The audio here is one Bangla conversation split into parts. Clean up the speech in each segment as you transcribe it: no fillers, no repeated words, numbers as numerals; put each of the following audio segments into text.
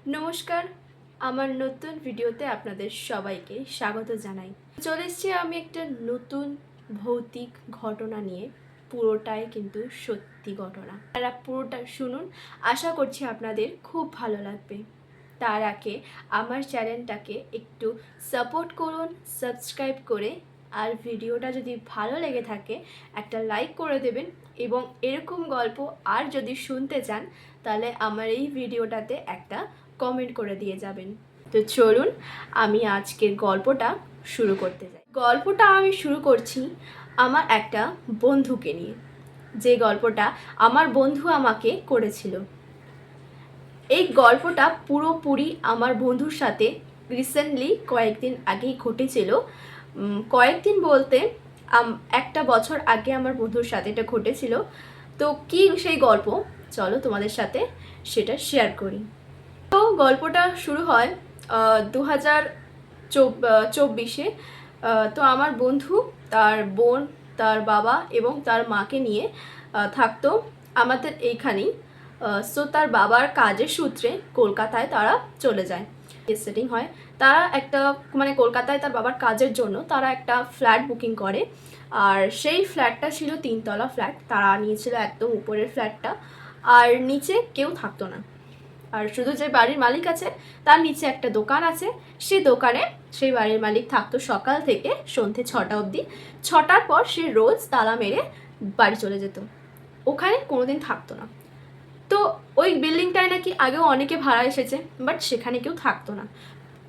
নমস্কার, আমার নতুন ভিডিওতে আপনাদের সবাইকে স্বাগত জানাই। চলে এসেছি আমি একটা নতুন ভৌতিক ঘটনা নিয়ে। পুরোটাই কিন্তু সত্যি ঘটনা। আপনারা পুরোটা শুনুন, আশা করছি আপনাদের খুব ভালো লাগবে। তার আগে আমার চ্যানেলটাকে একটু সাপোর্ট করুন, সাবস্ক্রাইব করে, আর ভিডিওটা যদি ভালো লেগে থাকে একটা লাইক করে দেবেন, এবং এরকম গল্প আর যদি শুনতে চান তাহলে আমার এই ভিডিওটাতে একটা কমেন্ট করে দিয়ে যাবেন। তো চলুন আমি আজকের গল্পটা শুরু করতে যাই। গল্পটা আমি শুরু করছি আমার একটা বন্ধুকে নিয়ে, যে গল্পটা আমার বন্ধু আমাকে করেছিল। এই গল্পটা পুরোপুরি আমার বন্ধুর সাথে রিসেন্টলি কয়েকদিন আগেই ঘটেছিল। কয়েকদিন বলতে একটা বছর আগে আমার বন্ধুর সাথে এটা ঘটেছিল। তো কি সেই গল্প, চলো তোমাদের সাথে সেটা শেয়ার করি। তো গল্পটা শুরু হয় 2024-এ। তো আমার বন্ধু, তার বোন, তার বাবা এবং তার মাকে নিয়ে থাকতো আমাদের এইখানেই। সো তার বাবার কাজের সূত্রে কলকাতায় তারা চলে যায়। সেটিং হয়, তারা একটা কলকাতায় তার বাবার কাজের জন্য তারা একটা ফ্ল্যাট বুকিং করে। আর সেই ফ্ল্যাটটা ছিল 3তলা ফ্ল্যাট, তারা নিয়েছিল একদম উপরের ফ্ল্যাটটা। আর নিচে কেউ থাকতো না, আর শুধু যে বাড়ির মালিক আছে তার নিচে একটা দোকান আছে। সেই দোকানে সেই বাড়ির মালিক থাকতো সকাল থেকে সন্ধ্যে 6টা অবধি। 6টার পর সে রোজ তালা মেরে বাড়ি চলে যেত, ওখানে কোনোদিন থাকতো না। তো ওই বিল্ডিংটায় নাকি আগেও অনেকে ভাড়া এসেছে, বাট সেখানে কেউ থাকতো না।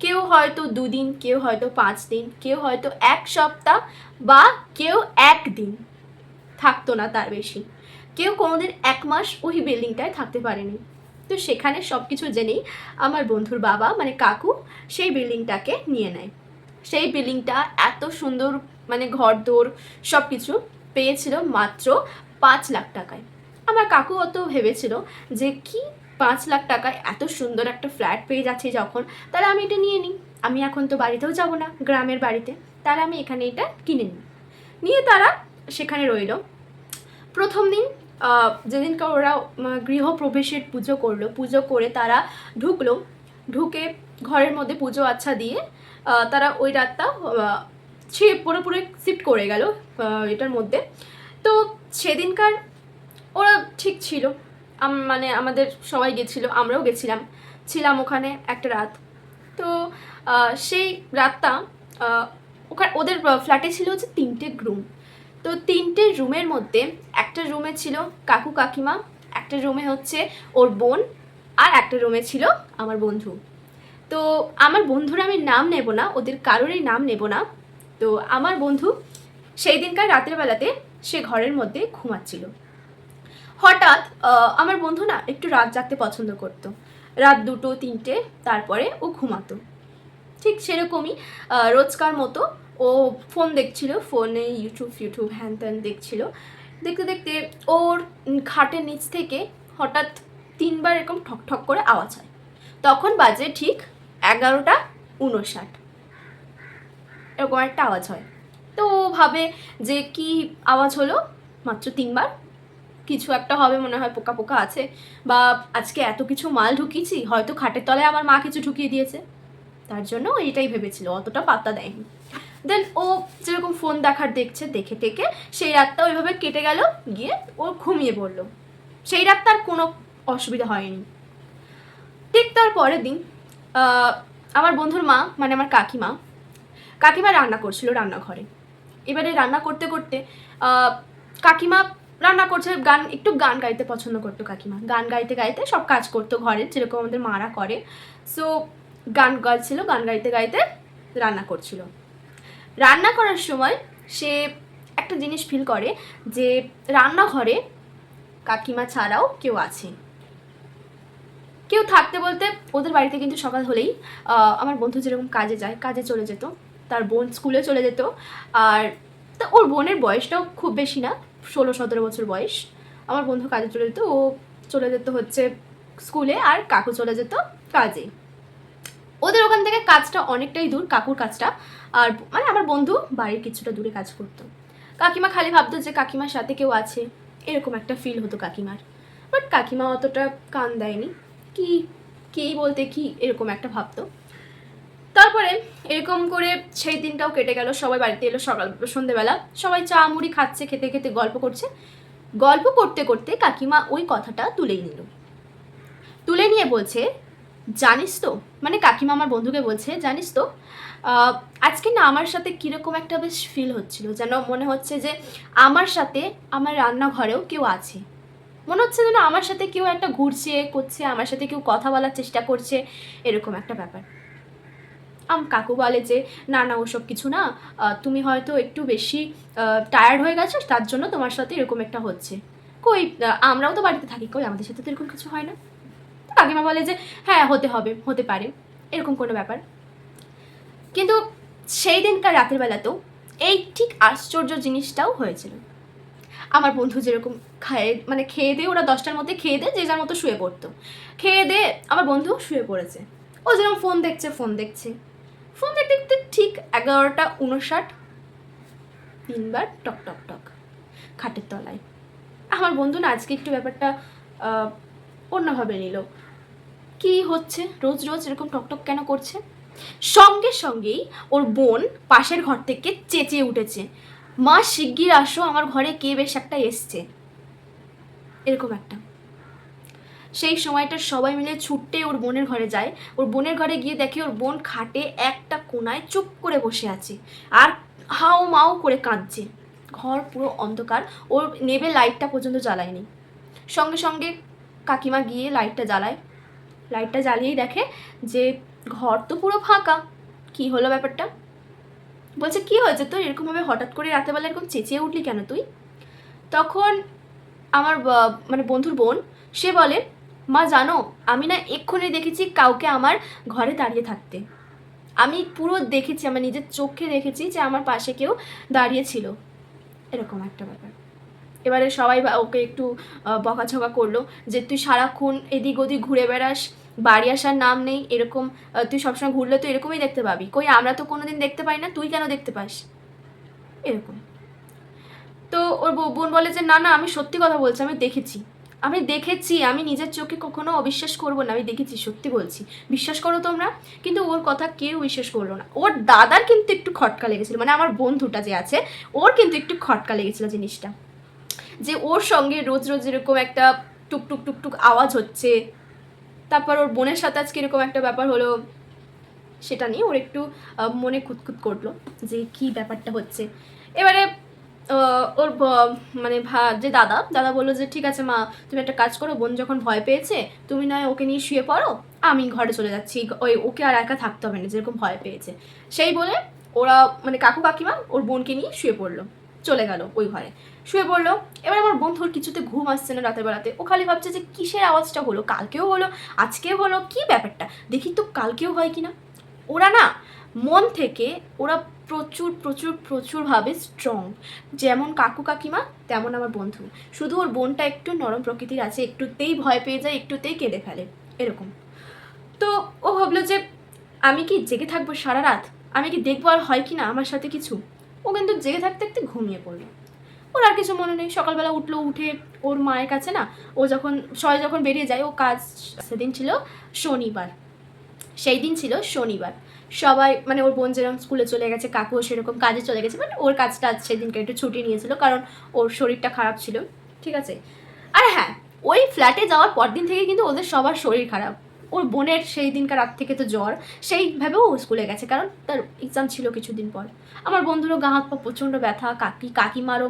কেউ হয়তো 2 দিন, কেউ হয়তো 5 দিন, কেউ হয়তো 1 সপ্তাহ, বা কেউ 1 দিন থাকতো না, তার বেশি। কেউ কোনোদিন 1 মাস ওই বিল্ডিংটায় থাকতে পারেনি। তো সেখানে সব কিছু জেনেই আমার বন্ধুর বাবা কাকু সেই বিল্ডিংটাকে নিয়ে নেয়। সেই বিল্ডিংটা এত সুন্দর, ঘর দোর সব কিছু পেয়েছিল মাত্র 5 লাখ টাকায়। আমার কাকু অত ভেবেছিল যে কি 5 লাখ টাকায় এত সুন্দর একটা ফ্ল্যাট পেয়ে যাচ্ছে যখন, তাহলে আমি এটা নিয়ে নিই। আমি এখন তো বাড়িতেও যাব না, গ্রামের বাড়িতে, তাহলে আমি এখানে এটা কিনে নিই। নিয়ে তারা সেখানে রইল। প্রথম দিন যেদিনকে ওরা গৃহপ্রবেশের পুজো করলো, পুজো করে তারা ঢুকলো। ঢুকে ঘরের মধ্যে পুজো আচ্ছা দিয়ে তারা ওই রাতটা সে পুরোপুরি শিফট করে গেল এটার মধ্যে। তো সেদিনকার ওরা ঠিক ছিল, আমাদের সবাই গেছিলো, আমরাও গেছিলাম, ছিলাম ওখানে একটা রাত। তো সেই রাতটা ওখানে ওদের ফ্ল্যাটে ছিল হচ্ছে 3টে রুম। তো 3টে রুমের মধ্যে একটা রুমে ছিল কাকু কাকিমা, একটা রুমে হচ্ছে ওর বোন, আর একটা রুমে ছিল আমার বন্ধু। তো আমার বন্ধুর আমি নাম নেব না, ওদের কারোরই নাম নেব না। তো আমার বন্ধু সেই দিনকার রাতের বেলাতে সে ঘরের মধ্যে ঘুমাচ্ছিল। হঠাৎ আমার বন্ধু না একটু রাত জাগতে পছন্দ করতো, রাত 2টো 3টে, তারপরে ও ঘুমাতো। ঠিক সেরকমই রোজকার মতো ও ফোন দেখছিল, ফোনে ইউটিউব হ্যান ত্যান দেখছিল। দেখতে দেখতে ওর খাটের নিচ থেকে হঠাৎ 3বার এরকম ঠক ঠক করে আওয়াজ হয়। তখন বাজে ঠিক 11টা 59, এরকম একটা আওয়াজ হয়। তো ও ভাবে যে কি আওয়াজ হলো, মাত্র 3বার, কিছু একটা হবে মনে হয়, পোকা পোকা আছে, বা আজকে এত কিছু মাল ঢুকিয়েছি, হয়তো খাটের তলায় আমার মা কিছু ঢুকিয়ে দিয়েছে, তার জন্য এটাই ভেবেছিল, অতটা পাত্তা দেয়নি। দেন ও যেরকম ফোন দেখছে, দেখে টেকে সেই রাতটা ওইভাবে কেটে গেল, গিয়ে ও ঘুমিয়ে পড়ল। সেই রাতটা আর কোনো অসুবিধা হয়নি। ঠিক তার পরের দিন আমার বন্ধুর মা, আমার কাকিমা রান্না করছিল রান্নাঘরে। এবারে রান্না করতে করতে কাকিমা রান্না করছে, একটু গান গাইতে পছন্দ করতো কাকিমা। গান গাইতে গাইতে সব কাজ করতো ঘরের, যেরকম আমাদের মারা করে। সো গান গাইছিল, গান গাইতে গাইতে রান্না করছিল। রান্না করার সময় সে একটা জিনিস ফিল করে যে রান্নাঘরে কাকিমা ছাড়াও কেউ আছে। কেউ থাকতে বলতে ওদের বাড়িতে কিন্তু সকাল হলেই আমার বন্ধু যেরকম কাজে যায়, কাজে চলে যেত, তার বোন স্কুলে চলে যেত। আর তা ওর বোনের বয়সটাও খুব বেশি না, 16-17 বছর বয়স। আমার বন্ধু কাজে চলে যেত, ও চলে যেত হচ্ছে স্কুলে, আর কাকু চলে যেত কাজে। ওদের ওখান থেকে কাজটা অনেকটাই দূর, কাকুর কাজটা। আর আমার বন্ধু বাড়ির কিছুটা দূরে কাজ করতো। কাকিমা খালি ভাবতো যে কাকিমার সাথে কেউ আছে, এরকম একটা ফিল হতো কাকিমার। বাট কাকিমা অতটা কান দেয়নি, কি কী বলতে কি এরকম একটা ভাবতো। তারপরে এরকম করে সেই দিনটাও কেটে গেল। সবাই বাড়িতে এলো সন্ধেবেলা, সবাই চা মুড়ি খাচ্ছে, খেতে খেতে গল্প করছে। গল্প করতে করতে কাকিমা ওই কথাটা তুলেই নিল, তুলে নিয়ে বলছে, জানিস তো, মানে কাকিমা আমার বন্ধুকে বলছে, জানিস তো আজকে না আমার সাথে কীরকম একটা বেশ ফিল হচ্ছিল, যেন মনে হচ্ছে যে আমার সাথে আমার রান্নাঘরেও কেউ আছে, মনে হচ্ছে যেন আমার সাথে কেউ একটা ঘুরছে করছে, আমার সাথে কেউ কথা বলার চেষ্টা করছে, এরকম একটা ব্যাপার। কাকু বলে যে না না ওসব কিছু না, তুমি হয়তো একটু বেশি টায়ার্ড হয়ে গেছো, তার জন্য তোমার সাথে এরকম একটা হচ্ছে। কই আমরাও তো বাড়িতে থাকি, কই আমাদের সাথে তো এরকম কিছু হয় না। তো কাকিমা বলে যে হ্যাঁ হতে পারে এরকম কোনো ব্যাপার। কিন্তু সেই দিনকার রাতের বেলাতেও এই ঠিক আশ্চর্য জিনিসটাও হয়েছিল। আমার বন্ধু যেরকম খেয়ে দিয়ে, ওরা 10টার মধ্যে খেয়ে দিয়ে যে যার মতো শুয়ে পড়তো, খেয়ে দিয়ে আমার বন্ধু শুয়ে পড়েছে, ও যেরকম ফোন দেখতে দেখতে ঠিক 11:59 তিনবার টক টক টক খাটের তলায়। আমার বন্ধু না আজকে একটু ব্যাপারটা অন্যভাবে নিল, কি হচ্ছে রোজ রোজ এরকম টকটক কেন করছে। সঙ্গে সঙ্গেই ওর বোন পাশের ঘর থেকে চেঁচিয়ে উঠেছে, মা শিগগির আসো, আমার ঘরে কে বেশ একটা এসছে, এরকম একটা। সেই সময়টা সবাই মিলে ছুটে ওর বোনের ঘরে যায়। ওর বোনের ঘরে গিয়ে দেখে ওর বোন খাটে একটা কোনায় চুপ করে বসে আছে আর হাও মাও করে কাঁদছে। ঘর পুরো অন্ধকার, ওর নেবে লাইটটা পর্যন্ত জ্বালায়নি। সঙ্গে সঙ্গে কাকিমা গিয়ে লাইটটা জ্বালায়, লাইটটা জ্বালিয়েই দেখে যে ঘর তো পুরো ফাঁকা। কি হলো ব্যাপারটা? বলছে কি হয়েছে তোর, এরকমভাবে হঠাৎ করে রাতেবেলা এরকম চেঁচিয়ে উঠলি কেন তুই? তখন আমার মানে বন্ধুর বোন সে বলে, মা জানো আমি না এক্ষুনি দেখেছি কাউকে আমার ঘরে দাঁড়িয়ে থাকতে, আমি পুরো দেখেছি, আমার নিজের চোখে দেখেছি যে আমার পাশে কেউ দাঁড়িয়ে ছিল, এরকম একটা ব্যাপার। এবারে সবাই ওকে একটু বকাঝকা করলো যে তুই সারাক্ষণ এদিক ওদিক ঘুরে বেড়াস, বাড়ি আসার নাম নেই, এরকম তুই সবসময় ঘুরলে তো এরকমই দেখতে পাবি, কই আমরা তো কোনোদিন দেখতে পাই না, তুই কেন দেখতে পাস, এরকম। তো ওর বোন বলে যে না না আমি সত্যি কথা বলছি, আমি দেখেছি, আমি নিজের চোখে কখনো অবিশ্বাস করবো না, আমি দেখেছি, সত্যি বলছি, বিশ্বাস করো তোমরা। কিন্তু ওর কথা কেউ বিশ্বাস করলো না। ওর দাদার কিন্তু একটু খটকা লেগেছিল, মানে আমার বন্ধুটা যে আছে ওর কিন্তু একটু খটকা লেগেছিল জিনিসটা, যে ওর সঙ্গে রোজ রোজ এরকম একটা টুকটুক টুকটুক আওয়াজ হচ্ছে। তারপর ওর বোনের সাথে আজকে এরকম একটা ব্যাপার হলো, সেটা নিয়ে ওর একটু মনে খুঁতখুত করলো যে কি ব্যাপারটা হচ্ছে। এবারে ওর মানে যে দাদা বললো যে ঠিক আছে মা, তুমি একটা কাজ করো, বোন যখন ভয় পেয়েছে তুমি নয় ওকে নিয়ে শুয়ে পড়ো, আমি ঘরে চলে যাচ্ছি, ওকে আর একা থাকতে হবে না যেরকম ভয় পেয়েছে। সেই বলে ওরা মানে কাকু কাকিমা ওর বোনকে নিয়ে শুয়ে পড়লো, চলে গেল ওই ঘরে, শুয়ে পড়লো। এবার আমার বন্ধুর কিছুতে ঘুম আসছে না রাতের বেলাতে, ও খালি ভাবছে যে কিসের আওয়াজটা হলো, কালকেও হলো আজকেও হলো, কি ব্যাপারটা দেখি তো কালকেও হয় কিনা। ওরা না মন থেকে ওরা প্রচুর প্রচুর প্রচুরভাবে স্ট্রং, যেমন কাকু কাকিমা তেমন আমার বন্ধু, শুধু ওর বোনটা একটু নরম প্রকৃতির আছে, একটুতেই ভয় পেয়ে যায়, একটুতেই কেঁদে ফেলে, এরকম। তো ও ভাবলো যে আমি কি জেগে থাকবো সারা রাত, আমি কি দেখবো আর হয় কি না আমার সাথে কিছু। ও কিন্তু জেগে থাকতে থাকতে ঘুমিয়ে পড়লো, ওর আর কিছু মনে নেই। সকালবেলা উঠলো, উঠে ওর মায়ের কাছে না, ও যখন বেরিয়ে যায়, ও কাজ, সেদিন ছিল শনিবার, সবাই মানে ওর বোন যেরকম স্কুলে চলে গেছে, কাকুও সেরকম কাজে চলে গেছে, বাট ওর কাজটা সেদিনকে একটু ছুটি নিয়েছিল কারণ ওর শরীরটা খারাপ ছিল, ঠিক আছে। আর হ্যাঁ, ওই ফ্ল্যাটে যাওয়ার পর দিন থেকে কিন্তু ওদের সবার শরীর খারাপ। ওর বোনের সেই দিনকার রাত থেকে তো জ্বর, সেইভাবেও ও স্কুলে গেছে কারণ তার এক্সাম ছিল কিছুদিন পর। আমার বন্ধুরও গা হাত পা প্রচণ্ড ব্যথা, কাকিমারও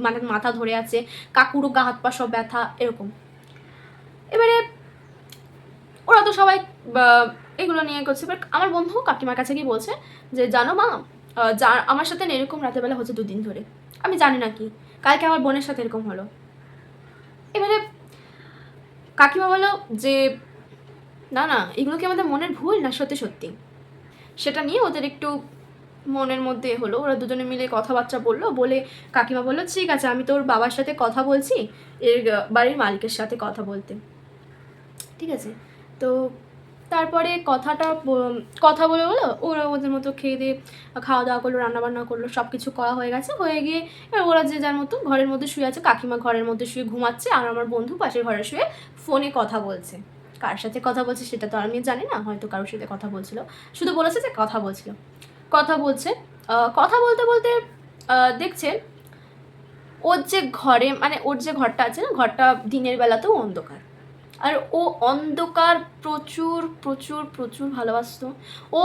মানে মাথা ধরে আছে, কাকুরও গা হাত পা সব ব্যথা, এরকম। এবারে ওরা তো সবাই এগুলো নিয়ে করছে, বাট আমার বন্ধু কাকিমার কাছে গিয়ে বলছে যে জানো মা, আমার সাথে এরকম রাতের বেলা হচ্ছে 2 দিন ধরে, আমি জানি না কি, কালকে আমার বোনের সাথে এরকম হলো। এবারে কাকিমা বললো যে না না এগুলো কি আমাদের মনের ভুল না সত্যি সত্যি, সেটা নিয়ে ওদের একটু মনের মধ্যে হলো, ওরা দুজনে মিলে কথাবার্তা বললো, বলে কাকিমা বললো ঠিক আছে আমি তোর বাবার সাথে কথা বলছি, এর বাড়ির মালিকের সাথে কথা বলতে, ঠিক আছে। তো তারপরে কথা বলে ওরা ওদের মতো খেয়ে দিয়ে খাওয়া দাওয়া করলো, রান্নাবান্না করলো, সব কিছু করা হয়ে গেছে, হয়ে গিয়ে এবার ওরা যে যার মতো ঘরের মধ্যে শুয়ে আছে, কাকিমা ঘরের মধ্যে শুয়ে ঘুমাচ্ছে আর আমার বন্ধু পাশের ঘরে শুয়ে ফোনে কথা বলছে। কার সাথে কথা বলছে সেটা তো আমি জানি না, হয়তো কারোর সাথে কথা বলছিল, শুধু বলেছে যে কথা বলছিল, কথা বলছে। কথা বলতে বলতে দেখছে ওর যে ঘরে, মানে ওর যে ঘরটা আছে না, ঘরটা দিনের বেলাতেও অন্ধকার, আর ও অন্ধকার প্রচুর প্রচুর প্রচুর ভালোবাসতো। ও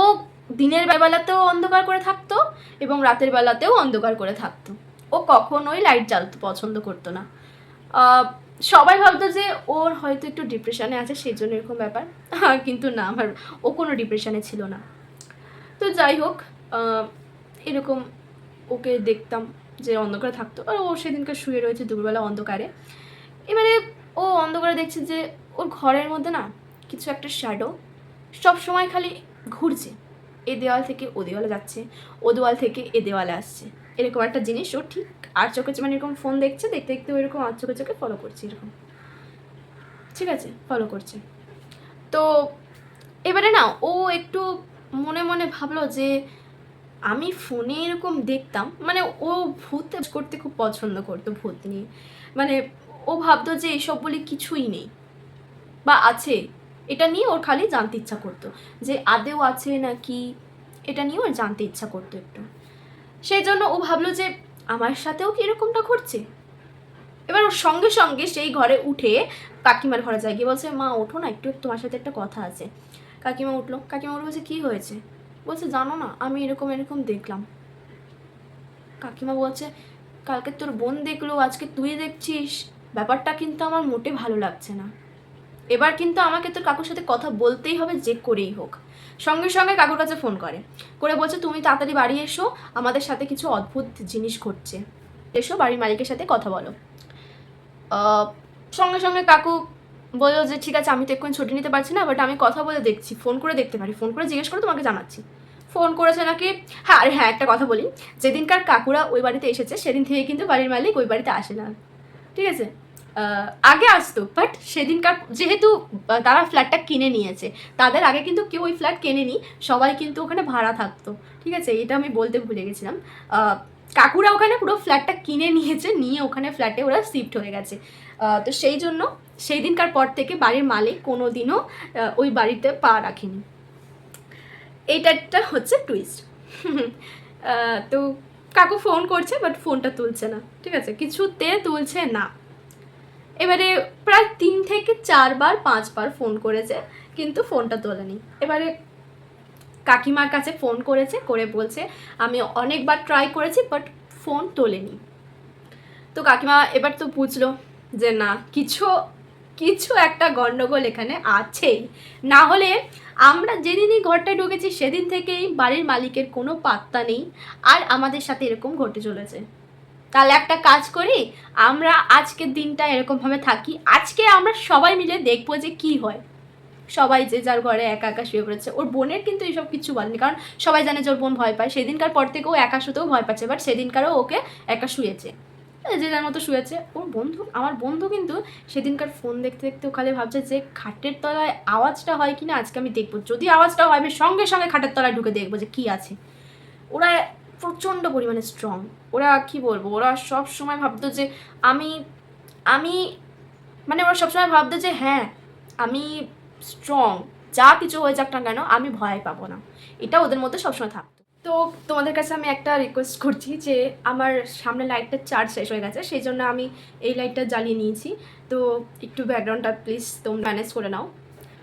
দিনের বেলাতেও অন্ধকার করে থাকতো এবং রাতের বেলাতেও অন্ধকার করে থাকতো। ও কখনোই লাইট জ্বালতে পছন্দ করতো না। সবাই ভাবতো যে ওর হয়তো একটু ডিপ্রেশনে আছে সেই জন্য এরকম ব্যাপার, কিন্তু না, আমার ও কোনো ডিপ্রেশনে ছিল না। তো যাই হোক, এরকম ওকে দেখতাম যে অন্ধকারে থাকতো, আর ও সেদিনকে শুয়ে রয়েছে দুপুরবেলা অন্ধকারে। এবারে ও অন্ধকারে দেখছে যে ওর ঘরের মধ্যে না কিছু একটা শ্যাডো সব সময় খালি ঘুরছে, এ দেওয়াল থেকে ও দেওয়ালে যাচ্ছে, ও দেওয়াল থেকে এ দেওয়ালে আসছে, এরকম একটা জিনিস ও ঠিক আর চোখে, মানে এরকম ফোন দেখছে, দেখতে দেখতে এরকম আর চোখে চোখে ফলো করছে, এরকম, ঠিক আছে, ফলো করছে। তো এবারে না ও একটু মনে মনে ভাবলো যে আমি ফোনে এরকম দেখতাম, মানে ও ভূত করতে খুব পছন্দ করতো, ভূত নিয়ে, মানে ও ভাবতো যে এইসব বলে কিছুই নেই বা আছে, এটা নিয়ে ওর খালি জানতে ইচ্ছা করতো যে আদেও আছে নাকি, এটা নিয়ে ওর জানতে ইচ্ছা করতো একটু। সেই জন্য ও ভাবলো যে আমার সাথেও কি এরকমটা ঘটছে। এবার ওর সঙ্গে সঙ্গে সেই ঘরে উঠে কাকিমার ঘরে যায়, গিয়ে বলছে মা ওঠো না, একটু তোমার সাথে একটা কথা আছে। কাকিমা উঠলো, কাকিমা উঠে বলছে কী হয়েছে? বলছে জানো না, আমি এরকম এরকম দেখলাম। কাকিমা বলছে কালকে তোর বোন দেখলো, আজকে তুই দেখছিস, ব্যাপারটা কিন্তু আমার মোটে ভালো লাগছে না। এবার কিন্তু আমাকে তোর কাকুর সাথে কথা বলতেই হবে, যে করেই হোক। সঙ্গে সঙ্গে কাকুর কাছে ফোন করে বলছে তুমি তাড়াতাড়ি বাড়ি এসো, আমাদের সাথে কিছু অদ্ভুত জিনিস ঘটছে, এসো বাড়ির মালিকের সাথে কথা বলো। সঙ্গে সঙ্গে কাকু বললো যে ঠিক আছে, আমি তো এক্ষুনি ছুটি নিতে পারছি না, বাট আমি কথা বলে দেখছি, ফোন করে দেখতে পারি, ফোন করে জিজ্ঞেস করে তোমাকে জানাচ্ছি। ফোন করেছে নাকি? হ্যাঁ, আরে হ্যাঁ, একটা কথা বলি, যেদিনকার কাকুরা ওই বাড়িতে এসেছে সেদিন থেকে কিন্তু বাড়ির মালিক ওই বাড়িতে আসে না, ঠিক আছে? আগে আসতো, বাট সেদিনকার যেহেতু তারা ফ্ল্যাটটা কিনে নিয়েছে, তাদের আগে কিন্তু কেউ ওই ফ্ল্যাট কেনেনি, সবাই কিন্তু ওখানে ভাড়া থাকতো, ঠিক আছে? এটা আমি বলতে ভুলে গেছিলাম। কাকুরা ওখানে পুরো ফ্ল্যাটটা কিনে নিয়েছে, নিয়ে ওখানে ফ্ল্যাটে ওরা শিফট হয়ে গেছে। তো সেই জন্য সেই দিনকার পর থেকে বাড়ির মালিক কোনো দিনও ওই বাড়িতে পা রাখেনি। এইটা একটা হচ্ছে টুইস্ট। তো কাকু ফোন করছে, বাট ফোনটা তুলছে না, ঠিক আছে, কিছুতে তুলছে না। এবারে প্রায় 3 থেকে 4 বার 5 বার ফোন করেছে, কিন্তু ফোনটা তোলেনি। এবারে কাকিমার কাছে ফোন করেছে, করে বলছে আমি অনেকবার ট্রাই করেছি, বাট ফোন তোলেনি। তো কাকিমা এবার তো বুঝলো যে না, কিছু কিছু একটা গন্ডগোল এখানে আছেই, না হলে আমরা যেদিনই ঘরটায় ঢুকেছি সেদিন থেকেই বাড়ির মালিকের কোনো পাত্তা নেই, আর আমাদের সাথে এরকম ঘটে চলেছে। তাহলে একটা কাজ করি, আমরা আজকের দিনটা এরকমভাবে থাকি, আজকে আমরা সবাই মিলে দেখবো যে কি হয়। সবাই যে যার ঘরে একা একা শুয়ে পড়েছে। ওর বোনের কিন্তু এইসব কিছু বলেনি, কারণ সবাই জানে যে ওর বোন ভয় পায়, সেদিনকার পর থেকে ও একা শুতেও ভয় পাচ্ছে, বাট সেদিনকারও ওকে একা শুয়েছে, যে যার মতো শুয়েছে। ওর বন্ধু, আমার বন্ধু কিন্তু সেদিনকার ফোন দেখতে দেখতে ও খালি ভাবছে যে খাটের তলায় আওয়াজটা হয় কিনা, আজকে আমি দেখবো, যদি আওয়াজটা হয় আমি সঙ্গে সঙ্গে খাটের তলায় ঢুকে দেখবো যে কী আছে। ওরা প্রচণ্ড পরিমাণে স্ট্রং, ওরা কি বলবো, ওরা সব সময় ভাবতো যে আমি আমি মানে ওরা সবসময় ভাবতো যে হ্যাঁ আমি স্ট্রং, যা কিছু হয়ে যাক না কেন আমি ভয় পাবো না, এটা ওদের মধ্যে সবসময় থাকতো। তো তোমাদের কাছে আমি একটা রিকোয়েস্ট করছি যে আমার সামনে লাইটটার চার্জ শেষ হয়ে গেছে, সেই জন্য আমি এই লাইটটা জ্বালিয়ে নিয়েছি, তো একটু ব্যাকগ্রাউন্ডটা প্লিজ তোমরা ম্যানেজ করে নাও।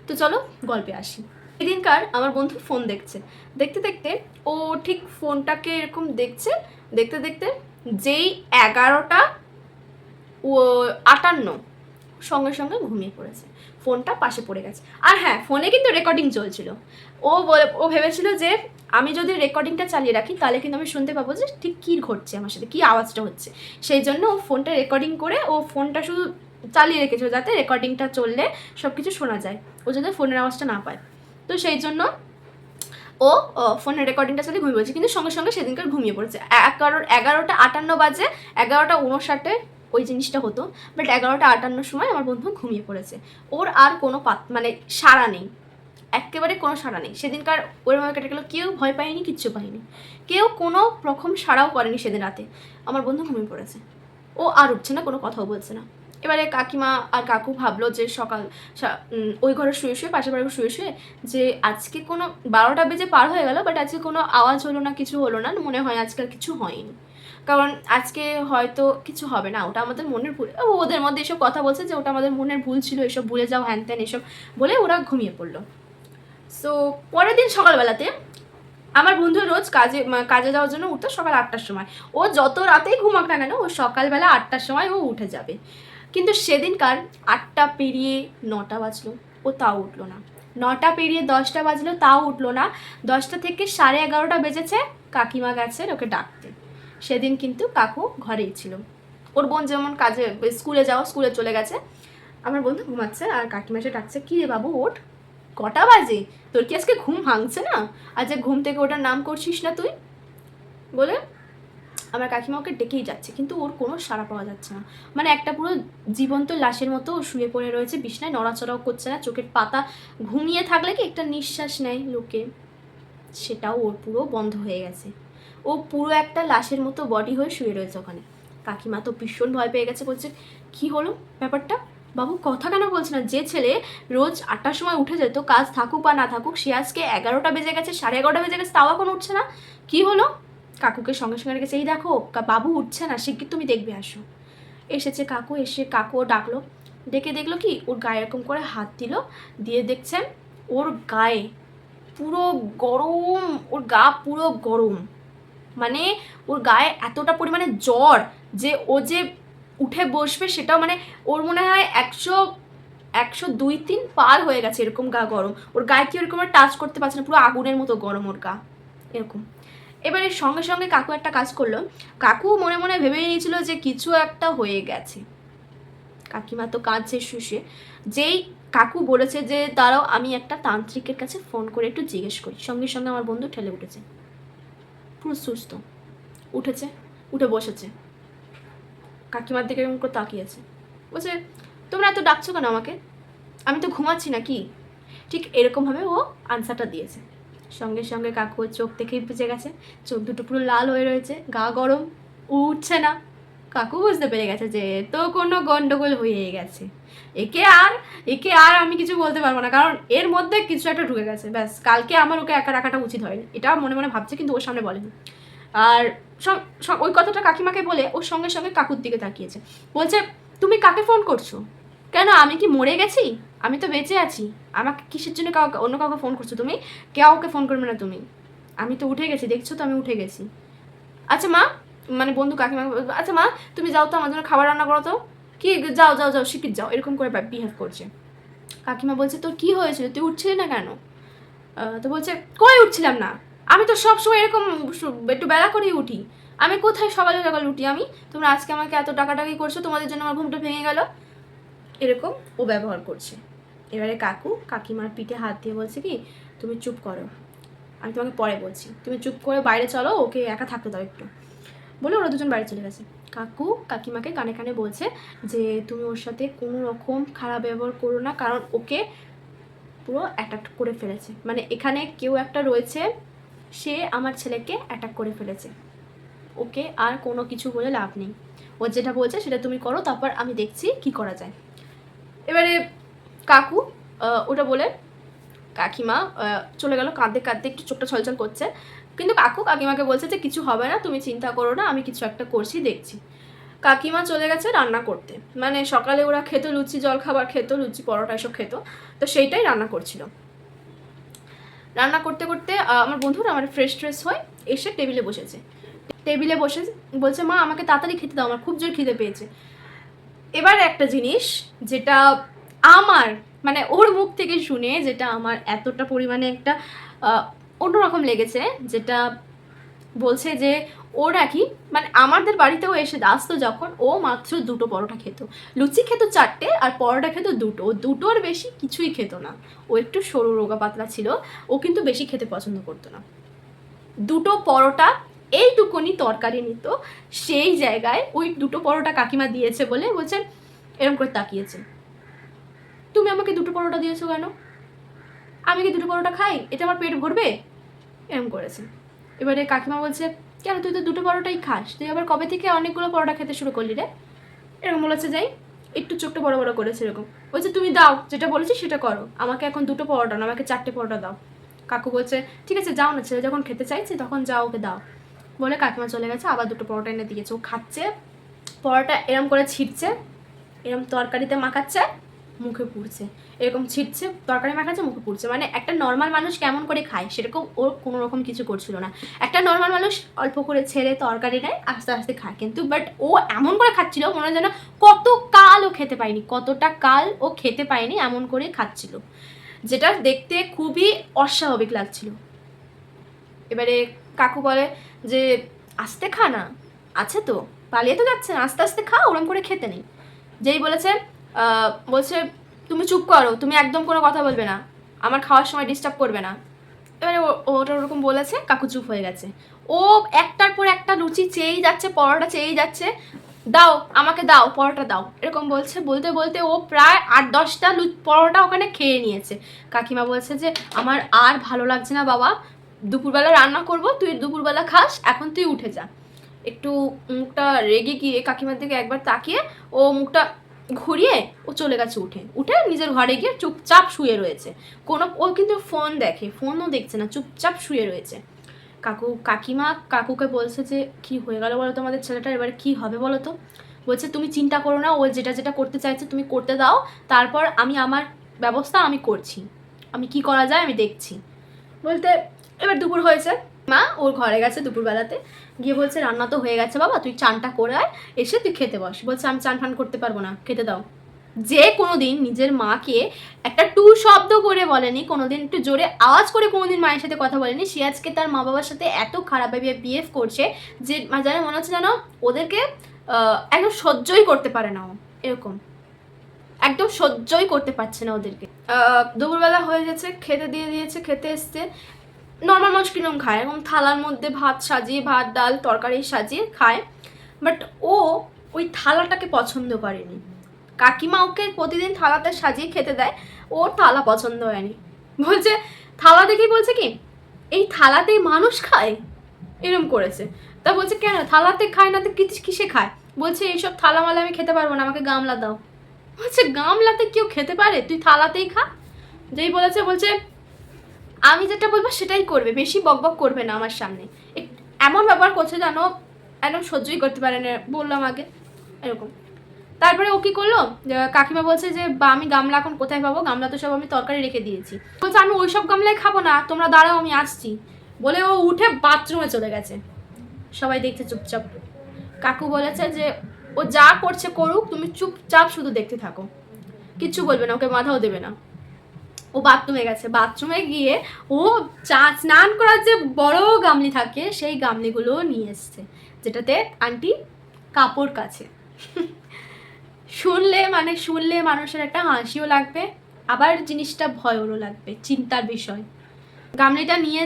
তো চলো গল্পে আসি। সেদিনকার আমার বন্ধু ফোন দেখছে, দেখতে দেখতে ও ঠিক ফোনটাকে এরকম দেখছে, দেখতে দেখতে যেই 11:58 সঙ্গে সঙ্গে ঘুমিয়ে পড়েছে, ফোনটা পাশে পড়ে গেছে। আর হ্যাঁ, ফোনে কিন্তু রেকর্ডিং চলছিল। ও ভেবেছিল যে আমি যদি রেকর্ডিংটা চালিয়ে রাখি তাহলে কিন্তু আমি শুনতে পাবো যে ঠিক কী ঘটছে আমার সাথে, কী আওয়াজটা হচ্ছে। সেই জন্য ও ফোনটা রেকর্ডিং করে ও ফোনটা শুধু চালিয়ে রেখেছিল যাতে রেকর্ডিংটা চললে সব কিছু শোনা যায়, ও যাতে ফোনের আওয়াজটা না পায়। তো সেই জন্য ও ফোনের রেকর্ডিংটা চালিয়ে ঘুমিয়ে পড়েছে, কিন্তু সঙ্গে সঙ্গে সেদিনকার ঘুমিয়ে পড়েছে। 11:58 বাজে, 11:59 ওই জিনিসটা হতো, বাট 11:58 সময় আমার বন্ধু ঘুমিয়ে পড়েছে। ওর আর কোনো মানে সাড়া নেই, একেবারে কোনো সাড়া নেই। সেদিনকার ওরভাবে কেটে গেলো, কেউ ভয় পায়নি, কিচ্ছু পায়নি, কেউ কোনো রকম সাড়াও করেনি সেদিন রাতে। আমার বন্ধু ঘুমিয়ে পড়েছে, ও আর উঠছে না, কোনো কথাও বলছে না। এবারে কাকিমা আর কাকু ভাবলো যে সকাল ওই ঘরে শুয়ে শুয়ে, পাশের বাড়ি শুয়ে শুয়ে, যে আজকে কোনো 12টা বেজে পার হয়ে গেল, বাট আজকে কোনো আওয়াজ হলো না, কিছু হলো না, মনে হয় আজকাল কিছু হয়নি, কারণ আজকে হয়তো কিছু হবে না, ওটা আমাদের মনের ভুল। ওদের মধ্যে এসব কথা বলছে যে ওটা আমাদের মনের ভুল ছিল, এসব ভুলে যাও, হ্যান ত্যান এসব বলে ওরা ঘুমিয়ে পড়লো। সো পরের দিন সকালবেলাতে আমার বন্ধু রোজ কাজে যাওয়ার জন্য উঠতো সকাল 8টার সময়। ও যত রাতেই ঘুমাক না কেন, ও সকালবেলা 8টার সময় ও উঠে যাবে। কিন্তু সেদিনকার 8টা পেরিয়ে 9টা বাজলো, ও তাও উঠলো না। 9টা পেরিয়ে 10টা বাজলো, তাও উঠলো না। 10টা থেকে 11:30 বেজেছে, কাকিমা গেছে ওকে ডাকতে। সেদিন কিন্তু কাকু ঘরেই ছিল। ওর বোন যেমন স্কুলে চলে গেছে, আমার বন্ধু ঘুমাচ্ছে আর কাকিমা এসে ডাকছে, কী রে বাবু ওঠ, কটা বাজে, তোর কি আজকে ঘুম ভাঙছে না, আজ ঘুম থেকে ওটার নাম করছিস না তুই, বলে আমার কাকিমা ওকে ডেকেই যাচ্ছে, কিন্তু ওর কোনো সাড়া পাওয়া যাচ্ছে না। মানে একটা পুরো জীবন্ত লাশের মতো শুয়ে পড়ে রয়েছে বিছনায়, নড়াচড়াও করছে না, চোখের পাতা, ঘুমিয়ে থাকলে কি একটা নিঃশ্বাস নেয় লোকে, সেটাও ওর পুরো বন্ধ হয়ে গেছে। ও পুরো একটা লাশের মতো বডি হয়ে শুয়ে রয়েছে ওখানে। কাকিমা তো ভীষণ ভয় পেয়ে গেছে, বলছে কি হলো ব্যাপারটা, বাবু কথা কেন বলছে না, যে ছেলে রোজ 8টার সময় উঠে যেত, কাজ থাকুক বা না থাকুক, সে আজকে 11টা বেজে গেছে, 11:30 বেজে গেছে, তাও এখন উঠছে না, কি হলো। কাকুকে সঙ্গে সঙ্গে রেখেছে, এই দেখো বাবু উঠছে না, শিগগির তুমি দেখবে আসো। এসেছে কাকু, এসে কাকুও ডাকলো, ডেকে দেখলো কি ওর গায়ে এরকম করে হাত দিল, দিয়ে দেখছেন ওর গায়ে পুরো গরম, ওর গা পুরো গরম, মানে ওর গায়ে এতটা পরিমাণে জ্বর যে ও যে উঠে বসবে সেটাও, মানে ওর মনে হয় 102-103 পার হয়ে গেছে, এরকম গা গরম, ওর গায়ে কি ওরকম টাচ করতে পারছে না, পুরো আগুনের মতো গরম ওর গা এরকম। এবারে সঙ্গে সঙ্গে কাকু একটা কাজ করলো, কাকু মনে মনে ভেবে নিয়েছিল যে কিছু একটা হয়ে গেছে। কাকিমা তো কাঁদছে শুষে, যেই কাকু বলেছে যে দাঁড়াও আমি একটা তান্ত্রিকের কাছে ফোন করে একটু জিজ্ঞেস করি, সঙ্গে সঙ্গে আমার বন্ধু ঠেলে উঠেছে, পুরো সুস্থ, উঠেছে, উঠে বসেছে, কাকিমার দিকে এরকম করে তাকিয়েছে, বলছে তোমরা এত ডাকছো কেন আমাকে, আমি তো ঘুমাচ্ছি না কি, ঠিক এরকমভাবে ও আনসারটা দিয়েছে। সঙ্গে সঙ্গে কাকুর চোখ দেখেই বুঝে গেছে, চোখ দুটো পুরো লাল হয়ে রয়েছে, গা গরম, উঠছে না। কাকু বুঝতে পেরে গেছে যে তো কোনো গন্ডগোল হয়ে গেছে, একে আর আমি কিছু বলতে পারবো না, কারণ এর মধ্যে কিছু একটা ঢুকে গেছে, ব্যাস কালকে আমার ওকে একা রাখাটা উচিত হয়নি, এটা মনে মনে ভাবছে, কিন্তু ওর সামনে বলেনি। আর ওই কথাটা কাকিমাকে বলে ওর সঙ্গে সঙ্গে কাকুর দিকে তাকিয়েছে, বলছে তুমি কাকে ফোন করছো, কেন আমি কি মরে গেছি, আমি তো বেঁচে আছি, আমাকে কিসের জন্য অন্য কাউকে ফোন করছো তুমি, কাউকে ফোন করবে না তুমি, আমি তো উঠে গেছি, দেখছো তো আমি উঠে গেছি। আচ্ছা মা, মানে বন্ধু কাকিমা, আচ্ছা মা তুমি যাও তো আমার জন্য খাবার রান্না করো তো, কি যাও যাও যাও শিখিত যাও, এরকম করে বিহেভ করছে। কাকিমা বলছে তোর কি হয়েছিল, তুই উঠছিলি না কেন, তো বলছে কই উঠছিলাম না, আমি তো সবসময় এরকম একটু বেলা করেই উঠি, আমি কোথায় সকালে সকালে উঠি আমি, তোমরা আজকে আমাকে এত টাকাটাকি করছো, তোমাদের জন্য আমার ঘুমটা ভেঙে গেল, এরকম ও ব্যবহার করছে। এবারে কাকু কাকিমার পিঠে হাত দিয়ে বলছে কি তুমি চুপ করো, আমি তোমাকে পরে বলছি, তুমি চুপ করে বাইরে চলো, ওকে একা থাকতে দাও একটু, বলে ওরা দুজন বাড়ি চলে গেছে। কাকু কাকিমাকে কানে কানে বলছে যে তুমি ওর সাথে কোনো রকম খারাপ ব্যবহার করো না, কারণ ওকে পুরো অ্যাটাক করে ফেলেছে, মানে এখানে কেউ একটা রয়েছে, সে আমার ছেলেকে অ্যাটাক করে ফেলেছে, ওকে আর কোনো কিছু বলে লাভ নেই, ও যেটা বলছে সেটা তুমি করো, তারপর আমি দেখছি কি করা যায়। এবারে কাকু ওটা বলে কাকিমা চলে গেল, কাঁদতে কাঁদতে একটু চোখটা ছলছল করছে, কিন্তু কাকু কাকিমাকে বলছে যে কিছু হবে না, তুমি চিন্তা করো না, আমি কিছু একটা করছি দেখছি। কাকিমা চলে গেছে রান্না করতে, মানে সকালে ওরা খেত লুচি, জলখাবার খেত, লুচি পরোটা এসব খেত, তো সেইটাই রান্না করছিল। রান্না করতে করতে আমার বন্ধুরা আমার ফ্রেশ হয়ে এসে টেবিলে বসেছে, টেবিলে বসে বলছে মা আমাকে তাড়াতাড়ি খেতে দাও, আমার খুব জোর খিদে পেয়েছে। এবার একটা জিনিস যেটা আমার মানে ওর মুখ থেকে শুনে যেটা আমার এতটা পরিমাণে একটা অন্যরকম লেগেছে, যেটা বলছে যে ওরা কি মানে আমাদের বাড়িতেও এসে আসতো যখন, ও মাত্র 2টো পরোটা খেত, লুচি খেত 4টে আর পরোটা খেত 2টো, 2টোর বেশি কিছুই খেত না, ও একটু সরু রোগা পাতলা ছিল, ও কিন্তু বেশি খেতে পছন্দ করতো না। 2টো পরোটা এইটুকুনি তরকারি নিত, সেই জায়গায় ওই 2টো পরোটা কাকিমা দিয়েছে বলে বলছে এরকম করে তাকিয়েছে, তুমি আমাকে 2টো পরোটা দিয়েছো কেন, আমি কি 2টো পরোটা খাই, এটা আমার পেট ভরবে, এরকম করেছে। এবারে কাকিমা বলছে কেন তুই তো 2টো পরোটাই খাস, তুই আবার কবে থেকে অনেকগুলো পরোটা খেতে শুরু করলি রে, এরকম বলেছে যাই। একটু চোখটা বড় বড় করেছে এরকম। বলছে তুমি দাও, যেটা বলেছি সেটা করো, আমাকে এখন 2টো পরোটা না, আমাকে 4টে পরোটা দাও। কাকু বলছে ঠিক আছে যাও না, ছেলে যখন খেতে চাইছে তখন যাও, ওকে দাও। বলে কাকিমা চলে গেছে, আবার 2টো পরোটা এনে দিয়েছে। ও খাচ্ছে, পরোটা এরম করে ছিটছে, এরম তরকারিতে মাখাচ্ছে, মুখে পুড়ছে, এরকম ছিটছে, তরকারি মাখাচ্ছে, মুখে পুড়ছে। মানে একটা নর্মাল মানুষ কেমন করে খায় সেরকম ওর কোনো রকম কিছু করছিল না। একটা নর্মাল মানুষ অল্প করে ছেড়ে তরকারি নেয়, আস্তে আস্তে খায়, কিন্তু বাট ও এমন করে খাচ্ছিল মনে হয় যেন কত কাল ও খেতে পায়নি, কতটা কাল ও খেতে পায়নি, এমন করে খাচ্ছিল, যেটা দেখতে খুবই অস্বাভাবিক লাগছিল। এবারে কাকু বলে যে আস্তে খা না, আছে তো, পালিয়ে তো যাচ্ছে না, আস্তে আস্তে খা, ওরম করে খেতে নেই। যেই বলেছে বলছে তুমি চুপ করো, তুমি একদম কোনো কথা বলবে না, আমার খাওয়ার সময় ডিস্টার্ব করবে না। এবারে ওটা ওরকম বলেছে, কাকু চুপ হয়ে গেছে। ও একটার পর একটা লুচি চেয়েই যাচ্ছে, পরোটা চেয়েই যাচ্ছে, দাও আমাকে দাও পরোটা দাও, এরকম বলছে। বলতে বলতে ও প্রায় 8-10টা পরোটা ওখানে খেয়ে নিয়েছে। কাকিমা বলছে যে আমার আর ভালো লাগছে না বাবা, দুপুরবেলা রান্না করব, তুই দুপুরবেলা খাস, এখন তুই উঠে যা। একটু মুখটা রেগে গিয়ে কাকিমার দিকে একবার তাকিয়ে ও মুখটা ঘুরিয়ে ও চলে গেছে, উঠে নিজের ঘরে গিয়ে চুপচাপ শুয়ে রয়েছে। ও কিন্তু ফোন দেখে, ফোনও দেখছে না, চুপচাপ শুয়ে রয়েছে। কাকিমা কাকুকে বলছে যে কি হয়ে গেল বলো তো আমাদের ছেলেটার, এবারে কি হবে বলো তো। বলছে তুমি চিন্তা করো না, ও যেটা যেটা করতে চাইছে তুমি করতে দাও, তারপর আমি আমার ব্যবস্থা আমি করছি, আমি কি করা যায় আমি দেখছি। বলতে এবার দুপুর হয়েছে, মা ওর ঘরে গেছে দুপুরবেলাতে, গিয়ে বলছে রান্না তো হয়ে গেছে বাবা, তুই চানটা করে আয়, এসে তুই খেতে বস। বলছে আমি চান ফান করতে পারবো না, খেতে দাও। যে কোনোদিন নিজের মাকে একটা টু শব্দ করে বলেনি, কোনোদিন একটু জোরে আওয়াজ করে কোনোদিন মায়ের সাথে কথা বলেনি, সে আজকে তার মা বাবার সাথে এত খারাপভাবে বিহেভ করছে যে যেন মনে হচ্ছে যেন ওদেরকে একদম সহ্যই করতে পারে না ও, এরকম একদম সহ্যই করতে পারছে না ওদেরকে। দুপুরবেলা হয়ে গেছে, খেতে দিয়ে দিয়েছে, খেতে এসছে। নর্মাল মানুষ কিরকম খায়, এরকম থালার মধ্যে ভাত সাজিয়ে, ভাত ডাল তরকারি সাজিয়ে খায়, বাট ও ওই থালাটাকে পছন্দ করেনি। কাকিমা ওকে প্রতিদিন থালাতে সাজিয়ে খেতে দেয়, ওর থালা পছন্দ হয়নি। বলছে থালা দেখেই বলছে কি এই থালাতেই মানুষ খায়, এরম করেছে। তা বলছে কেন থালাতে খায় না তো কিসে খায়? বলছে এইসব থালা মালা আমি খেতে পারবো না, আমাকে গামলা দাও। বলছে গামলাতে কেউ খেতে পারে, তুই থালাতেই খা। যেই বলেছে বলছে আমি যেটা বলবো সেটাই করবে, বেশি বকবক করবে না আমার সামনে। এমন ব্যবহার করছে জানো একদম সহ্যই করতে পারে না, বললাম আগে এরকম। তারপরে ও কি করলো, কাকিমা বলছে যে বা আমি গামলা এখন কোথায় পাবো, গামলা তো সব আমি তরকারি রেখে দিয়েছি। বলছে আমি ওই সব গামলায় খাবো না, তোমরা দাঁড়াও আমি আসছি। বলে ও উঠে বাথরুমে চলে গেছে, সবাই দেখছে চুপচাপ। কাকু বলেছে যে ও যা করছে করুক, তুমি চুপচাপ শুধু দেখতে থাকো, কিচ্ছু বলবে না, ওকে বাধাও দেবে না। ও বাথরুমে গেছে, বাথরুমে গিয়ে ও স্নান করার যে বড় গামলি থাকে সেই গামলিগুলো নিয়ে এসছে, যেটাতে আন্টি কাপড় কাছে। শুনলে মানুষের একটা হাসিও লাগবে, আবার জিনিসটা ভয়ও লাগবে, চিন্তার বিষয়। গামলিটা নিয়ে